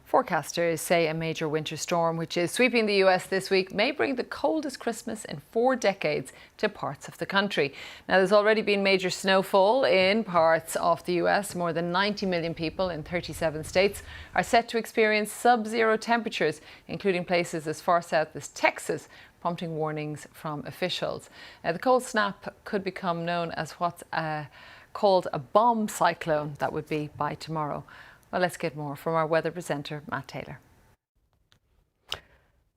Forecasters say a major winter storm, which is sweeping the US this week, may bring the coldest Christmas in 4 decades to parts of the country. Now, there's already been major snowfall in parts of the US. More than 90 million people in 37 states are set to experience sub-zero temperatures, including places as far south as Texas, prompting warnings from officials. The cold snap could become known as what's called a bomb cyclone. That would be by tomorrow. Well, let's get more from our weather presenter, Matt Taylor.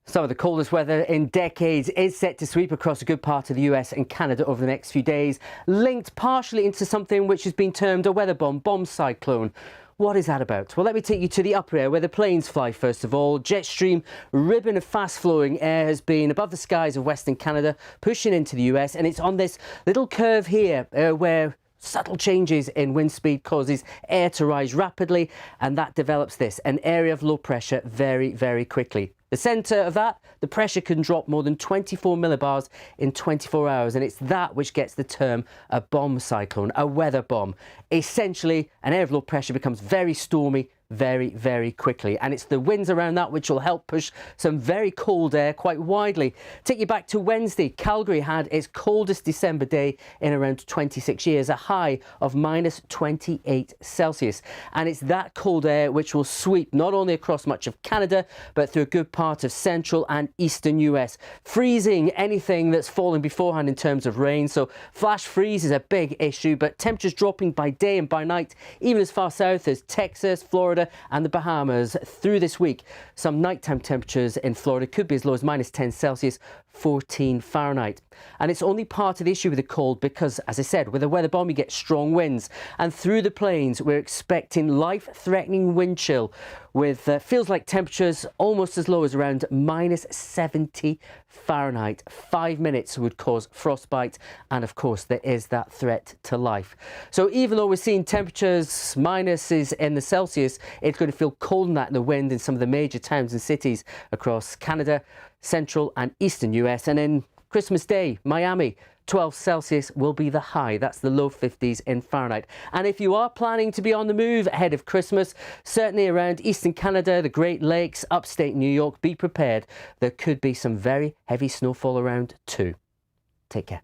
Some of the coldest weather in decades is set to sweep across a good part of the US and Canada over the next few days, linked partially into something which has been termed a weather bomb cyclone. What is that about? Well, let me take you to the upper air where the planes fly first of all. Jet stream ribbon of fast-flowing air has been above the skies of Western Canada, pushing into the US, and it's on this little curve here where subtle changes in wind speed causes air to rise rapidly, and that develops an area of low pressure very, very quickly. The centre of that, the pressure can drop more than 24 millibars in 24 hours, and it's that which gets the term a bomb cyclone, a weather bomb. Essentially, an area of low pressure becomes very stormy very, very quickly, and it's the winds around that which will help push some very cold air quite widely. Take you back to Wednesday. Calgary had its coldest December day in around 26 years, a high of minus 28 Celsius, and it's that cold air which will sweep not only across much of Canada but through a good part of central and eastern US, freezing anything that's falling beforehand in terms of rain. So flash freeze is a big issue, but temperatures dropping by day and by night, even as far south as Texas, Florida and the Bahamas through this week. Some nighttime temperatures in Florida could be as low as minus 10 Celsius, 14 Fahrenheit. And it's only part of the issue with the cold because, as I said, with a weather bomb you get strong winds, and through the plains we're expecting life-threatening wind chill with feels like temperatures almost as low as around minus 70 Fahrenheit. 5 minutes would cause frostbite, and of course there is that threat to life. So even though we're seeing temperatures minuses in the Celsius, it's going to feel cold in that in the wind in some of the major towns and cities across Canada, central and eastern US. And then Christmas Day, Miami, 12 Celsius will be the high. That's the low 50s in Fahrenheit. And if you are planning to be on the move ahead of Christmas, certainly around eastern Canada, the Great Lakes, upstate New York, be prepared. There could be some very heavy snowfall around too. Take care.